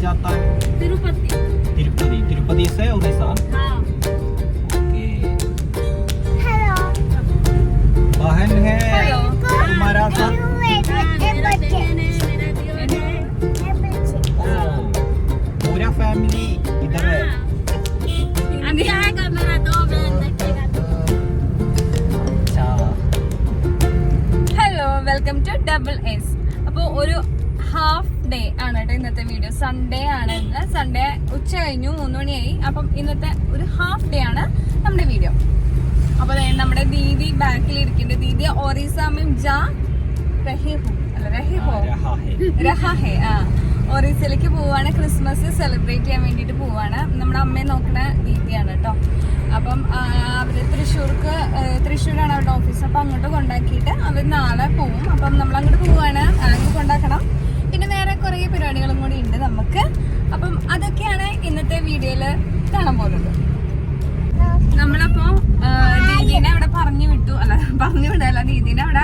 जाता है? तिरुपति। तिरुपति। तिरुपति से उड़ीसा? हाँ। ओके। हेलो बहन है हेलो। तुम्हारा साथ? मेरा बहन है, मेरा दियोर है। पूरा फैमिली इधर है? अभी आएगा मेरा 2 बहन देखेगा तो। अच्छा। Hello welcome to double S. അപ്പോൾ ഒരു ഹാഫ് ഡേ ആണ് കേട്ടോ ഇന്നത്തെ വീഡിയോ. സൺഡേ ആണ് ഇന്ന്. സൺഡേ ഉച്ച കഴിഞ്ഞു 3 മണിയായി. അപ്പം ഇന്നത്തെ ഒരു ഹാഫ് ഡേ ആണ് നമ്മുടെ വീഡിയോ. അപ്പോൾ നമ്മുടെ ദീദി ബാക്കിൽ ഇരിക്കുന്നുണ്ട്. ദീദി ഒറീസാമിം ജാ രഹേ ഹോ അല്ല രഹേ ഹോ രഹാ ഹേ ഒറീസയിലേക്ക് പോവാണ്. ക്രിസ്മസ് സെലിബ്രേറ്റ് ചെയ്യാൻ വേണ്ടിയിട്ട് പോവാണ്. നമ്മുടെ അമ്മയെ നോക്കണ ദീദിയാണ് കേട്ടോ. അപ്പം അവര് തൃശ്ശൂരാണ് അവരുടെ ഓഫീസ്. അപ്പം അങ്ങോട്ട് കൊണ്ടാക്കിയിട്ട് അവർ നാളെ പോവും. അപ്പം നമ്മൾ അങ്ങോട്ട് പോവാണ്. അങ്ങോട്ട് കൊണ്ടാക്കണം. പിന്നെ വേറെ കുറേ പരിപാടികളും കൂടി ഉണ്ട് നമുക്ക്. അപ്പം അതൊക്കെയാണ് ഇന്നത്തെ വീഡിയോയിൽ കാണാൻ പോകുന്നത്. നമ്മളപ്പോ ദീദീനെ അവിടെ പറഞ്ഞു വിടല്ല, ദീദീനെ അവിടെ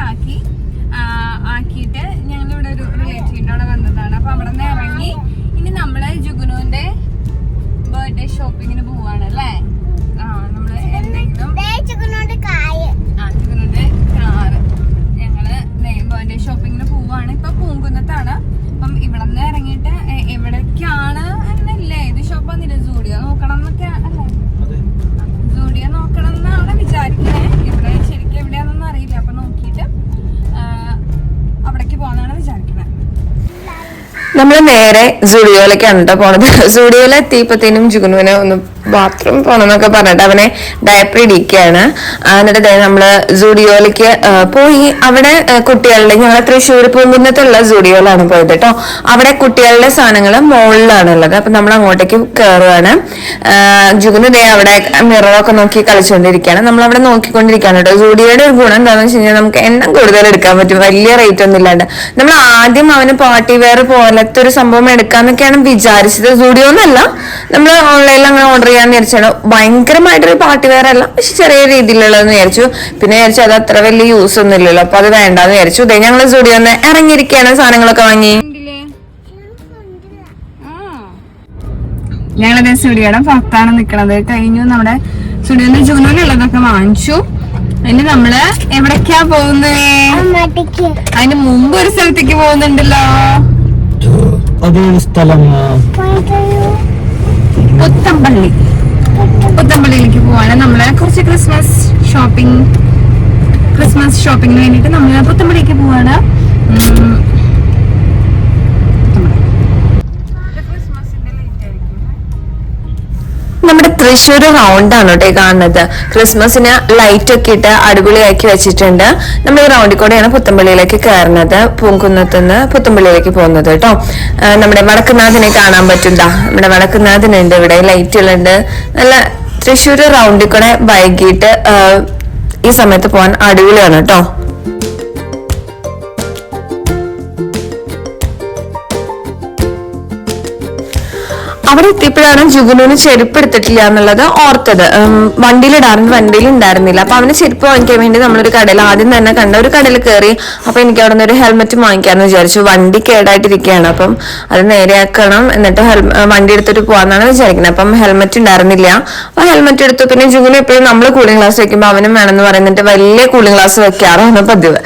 ആക്കിയിട്ട് ഞങ്ങളിവിടെ ഒരു റിലേറ്റീവിന്റെ അവിടെ വന്നതാണ്. അപ്പൊ അവിടെ നിന്ന് ഇറങ്ങി ഇനി നമ്മള് ജുഗുനുവിന്റെ ബർത്ത്ഡേ ഷോപ്പിങ്ങിന് പോവാണ് അല്ലേ? നമ്മള് എന്തെങ്കിലും ജുഗുനുവിന്റെ കാറ് ഞങ്ങള് ബർത്ത്ഡേ ഷോപ്പിങ്ങിന് പോവാണ്. ഇപ്പൊ പൂങ്കുന്നത്താണ്. അപ്പം ഇവിടെ നിന്ന് ഇറങ്ങിയിട്ട് എവിടേക്കാണ് എന്നല്ലേ, ഇത് ഷോപ്പ് വന്നില്ല, സൂഡിയോ നോക്കണം എന്നൊക്കെ അല്ലേ? സൂഡിയോ നോക്കണം എന്നാണ് വിചാരിക്കണേ. ഇവിടെ ശരിക്കും എവിടെയാണെന്നൊന്നും അറിയില്ല. അപ്പൊ നോക്കിയിട്ട് അവിടേക്ക് പോകാന്നാണ് വിചാരിക്കണേ. നമ്മള് നേരെ സൂഡിയോയിലേക്കാണ് കേട്ടോ പോണത്. സൂഡിയോയിലെത്തിയപ്പോഴത്തേനും ജുഗുനുവിനെ ഒന്ന് ബാത്റൂം പോണെന്നൊക്കെ പറഞ്ഞിട്ട് അവനെ ഡയപ്പർ ഇടിക്കുകയാണ്. എന്നിട്ട് നമ്മള് സൂഡിയോയിലേക്ക് പോയി. അവിടെ കുട്ടികളുടെ, ഞങ്ങളെ തൃശ്ശൂർ പൂങ്കുന്നത്തുള്ള സൂഡിയോയിലാണ് പോയത് കേട്ടോ. അവിടെ കുട്ടികളുടെ സാധനങ്ങൾ മുകളിലാണ് ഉള്ളത്. അപ്പൊ നമ്മൾ അങ്ങോട്ടേക്ക് കയറുകയാണ്. ജുഗുനു അവിടെ മിററൊക്കെ നോക്കി കളിച്ചുകൊണ്ടിരിക്കുകയാണ്. നമ്മൾ അവിടെ നോക്കിക്കൊണ്ടിരിക്കുകയാണ് കേട്ടോ. സൂഡിയോയുടെ ഒരു ഗുണം എന്താണെന്ന് വെച്ച് കഴിഞ്ഞാൽ നമുക്ക് എണ്ണം കൂടുതൽ എടുക്കാൻ പറ്റും, വലിയ റേറ്റ് ഒന്നും ഇല്ലാണ്ട്. നമ്മൾ ആദ്യം അവന് പാർട്ടി വെയർ പോലത്തെ ഒരു സംഭവം എടുക്കാന്നൊക്കെയാണ് വിചാരിച്ചത്. സൂഡിയോ എന്നല്ല, നമ്മൾ ഓൺലൈനിൽ അങ്ങനെ ഓർഡർ ചെയ്യാന്ന് വിചാരിച്ചാണ്. ഭയങ്കരമായിട്ടൊരു പാർട്ടി വെയർ അല്ല, പക്ഷെ ചെറിയ രീതിയിലുള്ളതെന്ന് വിചാരിച്ചു. പിന്നെ വിചാരിച്ചു അത് അത്ര വലിയ യൂസ് ഒന്നും ഇല്ലല്ലോ, അപ്പൊ അത് വേണ്ടാന്ന് വിചാരിച്ചു. ഇതേ ഞങ്ങള് സൂഡിയോന്ന് ഇറങ്ങിയിരിക്കുകയാണ്, സാധനങ്ങളൊക്കെ വാങ്ങി. ഞങ്ങളത് സ്റ്റുഡിയോയുടെ പുറത്താണ് നിക്കണത്. കഴിഞ്ഞു നമ്മുടെ സ്റ്റുഡിയോന്റെ ജൂനിലുള്ളതൊക്കെ വാങ്ങിച്ചു. ഇനി നമ്മള് എവിടേക്കാ പോകുന്നേ? അതിന് മുമ്പ് ഒരു സ്ഥലത്തേക്ക് പോകുന്നുണ്ടല്ലോ. പുത്തമ്പള്ളിയിലേക്ക് പോവാണ്. നമ്മള് കുറച്ച് ക്രിസ്മസ് ഷോപ്പിങ്ങിന് വേണ്ടിട്ട് നമ്മള് പുത്തമ്പള്ളിക്ക് പോവാണ്. നമ്മുടെ തൃശ്ശൂർ റൗണ്ടാണ് കേട്ടോ കാണുന്നത്. ക്രിസ്മസിന് ലൈറ്റ് ഒക്കെ ഇട്ട് അടിപൊളിയാക്കി വെച്ചിട്ടുണ്ട്. നമ്മൾ ഈ റൗണ്ടിൽ കൂടെയാണ് പുത്തമ്പള്ളിയിലേക്ക് കയറുന്നത്. പൂങ്കുന്നത്തുനിന്ന് പുത്തമ്പള്ളിയിലേക്ക് പോകുന്നത് കേട്ടോ. നമ്മുടെ വടക്കുന്നാഥിനെ കാണാൻ പറ്റും. നമ്മുടെ വടക്കുന്നാഥിനുണ്ട് ഇവിടെ, ലൈറ്റുകളുണ്ട്. നല്ല തൃശ്ശൂർ റൗണ്ടിൽ കൂടെ വൈകിട്ട് ഈ സമയത്ത് പോകാൻ അടിപൊളിയാണ് കേട്ടോ. അവിടെ എത്തിയപ്പോഴാണ് ജുഗുനുവിന് ചെരുപ്പ് എടുത്തിട്ടില്ല എന്നുള്ളത് ഓർത്തത്. വണ്ടിയിൽ ഉണ്ടായിരുന്നില്ല. അപ്പൊ അവന് ചെരുപ്പ് വാങ്ങിക്കാൻ വേണ്ടി നമ്മളൊരു കടയിൽ ആദ്യം തന്നെ കണ്ട ഒരു കടയിൽ കയറി. അപ്പൊ എനിക്ക് അവിടെ നിന്ന് ഒരു ഹെൽമെറ്റ് വാങ്ങിക്കാന്ന് വിചാരിച്ചു. വണ്ടി കേടായിട്ടിരിക്കുകയാണ്, അപ്പം അത് നേരെയാക്കണം, എന്നിട്ട് വണ്ടി എടുത്തിട്ട് പോവാന്നാണ് വിചാരിക്കുന്നത്. അപ്പം ഹെൽമെറ്റ് ഉണ്ടായിരുന്നില്ല. അപ്പൊ ഹെൽമെറ്റ് എടുത്തു. പിന്നെ ജുഗുനു എപ്പോഴും നമ്മൾ കൂളിംഗ് ഗ്ലാസ് വെക്കുമ്പോൾ അവനും വേണമെന്ന് പറയുന്നിട്ട് വലിയ കൂളിംഗ് ഗ്ലാസ് വെക്കാറാണ് പതിവ്.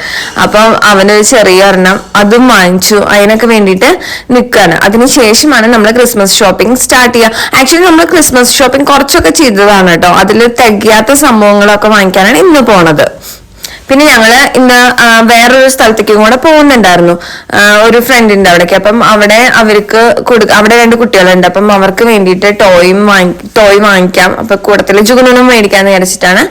അപ്പം അവനൊരു ചെറിയ ഒരെണ്ണം അതും വാങ്ങിച്ചു. അതിനൊക്കെ വേണ്ടിയിട്ട് നിൽക്കുകയാണ്. അതിനുശേഷമാണ് നമ്മൾ ക്രിസ്മസ് ഷോപ്പിംഗ് സ്റ്റാർട്ട് ചെയ്യുക. ആക്ച്വലി നമ്മൾ ക്രിസ്മസ് ഷോപ്പിംഗ് കുറച്ചൊക്കെ ചെയ്തതാണ് കേട്ടോ. അതിൽ തികയാത്ത സംഭവങ്ങളൊക്കെ വാങ്ങിക്കാനാണ് ഇന്ന് പോണത്. പിന്നെ ഞങ്ങള് ഇന്ന് വേറൊരു സ്ഥലത്തേക്കും കൂടെ പോകുന്നുണ്ടായിരുന്നു, ഒരു ഫ്രണ്ടിന്റെ അവിടേക്ക്. അപ്പം അവിടെ അവർക്ക് അവിടെ 2 കുട്ടികളുണ്ട്. അപ്പം അവർക്ക് വേണ്ടിയിട്ട് ടോയ് വാങ്ങിക്കാം. അപ്പൊ കൂട്ടത്തില് ജുഗുനും മേടിക്കാന്ന് വിചാരിച്ചിട്ടാണ്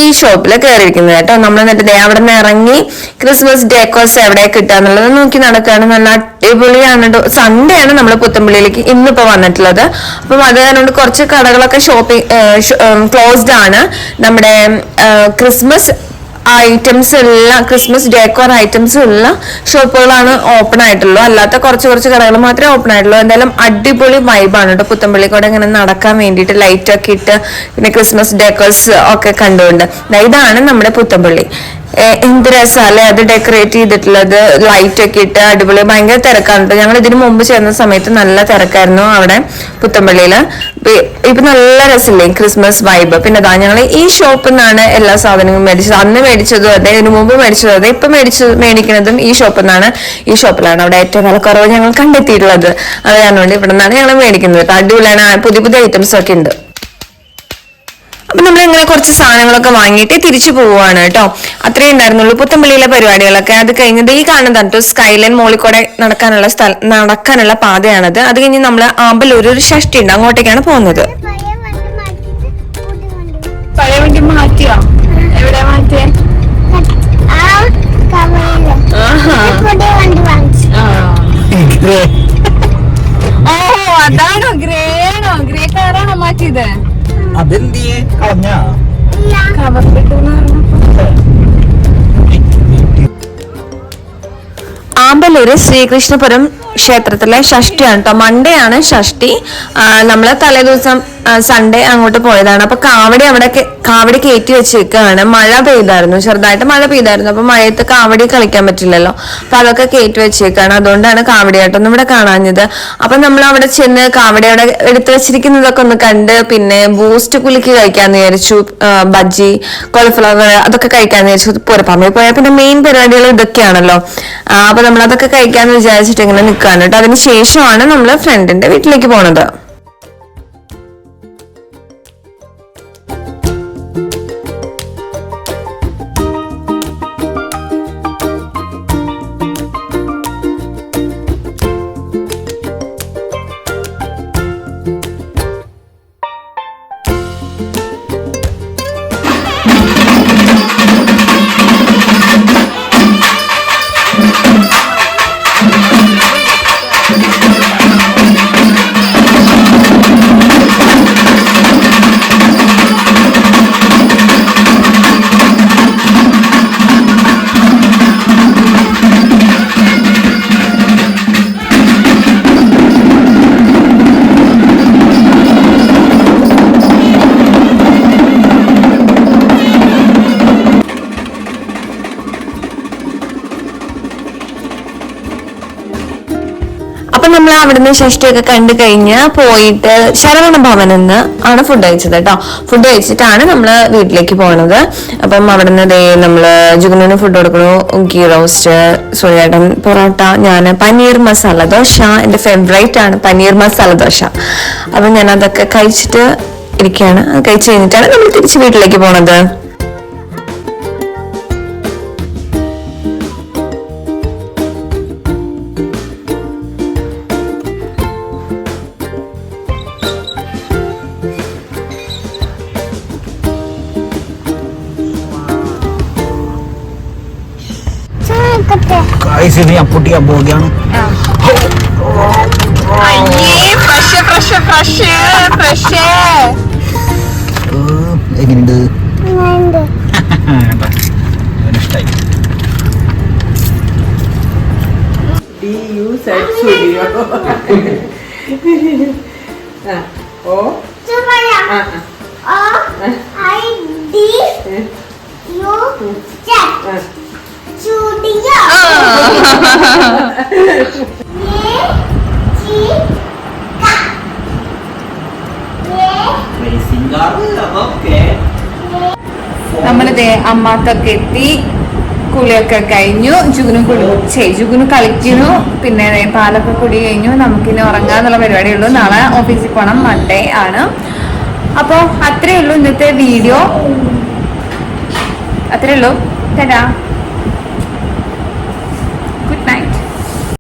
ഈ ഷോപ്പിൽ കയറിയിരിക്കുന്നത് കേട്ടോ. നമ്മൾ എന്നിട്ട് അവിടെ നിന്ന് ഇറങ്ങി ക്രിസ്മസ് ഡേക്കോസ് എവിടെ കിട്ടുക എന്നുള്ളത് നോക്കി നടക്കുകയാണ്. നല്ല അടിപൊളിയാണ്. സൺഡേ ആണ് നമ്മൾ പുത്തമ്പള്ളിയിലേക്ക് ഇന്നിപ്പോ വന്നിട്ടുള്ളത്. അപ്പം അത് കാരണം കുറച്ച് കടകളൊക്കെ ക്ലോസ്ഡ് ആണ്. നമ്മുടെ ക്രിസ്മസ് ഐറ്റംസ് എല്ലാം, ക്രിസ്മസ് ഡെക്കോർ ഐറ്റംസ് ഉള്ള ഷോപ്പുകളാണ് ഓപ്പൺ ആയിട്ടുള്ളൂ. അല്ലാത്ത കുറച്ച് കടകൾ മാത്രമേ ഓപ്പൺ ആയിട്ടുള്ളൂ. എന്തായാലും അടിപൊളി വൈബാണ് കേട്ടോ. പുത്തമ്പള്ളിക്കൂടെ ഇങ്ങനെ നടക്കാൻ വേണ്ടിയിട്ട് ലൈറ്റ് ഒക്കെ ഇട്ട് പിന്നെ ക്രിസ്മസ് ഡെക്കോർസ് ഒക്കെ കണ്ടുകൊണ്ട്. ഇതാണ് നമ്മുടെ പുത്തമ്പള്ളി. എന്ത് രസമല്ലേ അത് ഡെക്കറേറ്റ് ചെയ്തിട്ടുള്ളത്, ലൈറ്റ് ഒക്കെ ഇട്ട് അടിപൊളി. ഭയങ്കര തിരക്കാണ്. ഞങ്ങൾ ഇതിനു മുമ്പ് ചേർന്ന സമയത്ത് നല്ല തിരക്കായിരുന്നു അവിടെ പുത്തമ്പള്ളിയില്. ഇപ്പൊ നല്ല രസമില്ലേ ക്രിസ്മസ് വൈബ്. പിന്നെ അതാ ഞങ്ങൾ ഈ ഷോപ്പിൽ നിന്നാണ് എല്ലാ സാധനങ്ങളും മേടിച്ചത്. അന്ന് മേടിച്ചതും അതെ, ഇതിനു മുമ്പ് മേടിച്ചതും അതെ, ഇപ്പൊ മേടിക്കുന്നതും ഈ ഷോപ്പിൽ നിന്നാണ്. ഈ ഷോപ്പിലാണ് അവിടെ ഏറ്റവും വിലക്കുറവ് ഞങ്ങൾ കണ്ടെത്തിയിട്ടുള്ളത്. അത് കാരണം ഇവിടെ നിന്നാണ് ഞങ്ങൾ മേടിക്കുന്നത്. അടിപൊളിയാണ്, പുതിയ പുതിയ ഐറ്റംസ് ഒക്കെ ഉണ്ട്. അപ്പൊ നമ്മൾ ഇങ്ങനെ കുറച്ച് സാധനങ്ങളൊക്കെ വാങ്ങിയിട്ട് തിരിച്ചു പോവുകയാണ് കേട്ടോ. അത്രേ ഉണ്ടായിരുന്നുള്ളൂ പുത്തമ്പള്ളിയിലെ പരിപാടികളൊക്കെ. അത് കഴിഞ്ഞത് ഈ കാണുന്നതാണ് കേട്ടോ സ്കൈലൈൻ മോളിക്കൂടെ നടക്കാനുള്ള പാതയാണത്. അത് കഴിഞ്ഞ് നമ്മൾ ആമ്പലൂർ ഒരു ഷഷ്ടി ഉണ്ട്, അങ്ങോട്ടേക്കാണ് പോകുന്നത്. പഴയ വണ്ടി മാറ്റി പഴയ വണ്ടി മാറ്റിയോ? എവിടെ മാറ്റിയേ? പുതിയ വണ്ടി വാങ്ങിച്ചു. ഓ അതാണോ, ഗ്രേ ആണോ? ഗ്രേ കളറാണോ മാറ്റിയത്? അതെന്തിയെ കളഞ്ഞ കവറിലിട്ടെന്ന് പറഞ്ഞപ്പോ ആമ്പലൂര് ശ്രീകൃഷ്ണപുരം ക്ഷേത്രത്തിലെ ഷഷ്ടിയാണ് കേട്ടോ. മൺഡേ ആണ് ഷഷ്ടി. നമ്മള് തലേദിവസം സൺഡേ അങ്ങോട്ട് പോയതാണ്. അപ്പൊ കാവടി കയറ്റി വെച്ചേക്കാണ്. മഴ പെയ്തായിരുന്നു, ചെറുതായിട്ട് മഴ പെയ്തായിരുന്നു. അപ്പൊ മഴയത്ത് കാവടി കളിക്കാൻ പറ്റില്ലല്ലോ, അപ്പൊ അതൊക്കെ കയറ്റി വെച്ചേക്കാണ്. അതുകൊണ്ടാണ് കാവടിയാട്ടൊന്നും ഇവിടെ കാണാഞ്ഞത്. അപ്പൊ നമ്മൾ അവിടെ ചെന്ന് കാവടി അവിടെ എടുത്തു വെച്ചിരിക്കുന്നതൊക്കെ ഒന്ന് കണ്ട്, പിന്നെ ബൂസ്റ്റ് കുലുക്കി കഴിക്കാന്ന് വിചാരിച്ചു. ബജ്ജി, കോളിഫ്ലവർ അതൊക്കെ കഴിക്കാന്ന് വിചാരിച്ചു. പുറപ്പാമ്പയിൽ പോയാൽ പിന്നെ മെയിൻ പരിപാടികൾ ഇതൊക്കെയാണല്ലോ. അപ്പൊ നമ്മൾ അതൊക്കെ കഴിക്കാന്ന് വിചാരിച്ചിട്ട് ഇങ്ങനെ നിൽക്കാണ് കേട്ടോ. അതിന് ശേഷമാണ് നമ്മൾ ഫ്രണ്ടിന്റെ വീട്ടിലേക്ക് പോണത്. നമ്മൾ അവിടുന്ന് ഷഷ്ടിയൊക്കെ കണ്ടു കഴിഞ്ഞ് പോയിട്ട് ശരവണ ഭവനെന്ന് ആണ് ഫുഡ് കഴിച്ചത് കേട്ടോ. ഫുഡ് കഴിച്ചിട്ടാണ് നമ്മള് വീട്ടിലേക്ക് പോണത്. അപ്പം അവിടുന്ന് നമ്മള് ജുഗുനു ഫുഡ് കൊടുക്കണു. ഗീ റോസ്റ്റ്, സൂര്യേട്ടൻ പൊറോട്ട, ഞാൻ പനീർ മസാല ദോശ. എന്റെ ഫേവറേറ്റ് ആണ് പനീർ മസാല ദോശ. അപ്പൊ ഞാൻ അതൊക്കെ കഴിച്ചിട്ട് ഇരിക്കുകയാണ്. അത് കഴിച്ചു കഴിഞ്ഞിട്ടാണ് നമ്മൾ തിരിച്ച് വീട്ടിലേക്ക് പോണത്. इसीलिए पुटिया बो गया നമ്മളിതേ അമ്മാത്തൊക്കെ എത്തി, കുളിയൊക്കെ കഴിഞ്ഞു. ജുഗുനു കളിക്കുന്നു. പിന്നെ പാലൊക്കെ കുടി കഴിഞ്ഞു. നമുക്കിനി ഉറങ്ങാന്നുള്ള പരിപാടിയുള്ളൂ. നാളെ ഓഫീസിൽ പോകണം, മൺഡേ ആണ്. അപ്പോൾ അത്രയേ ഉള്ളൂ ഇന്നത്തെ വീഡിയോ. അത്രയേ ഉള്ളൂ. തരാ.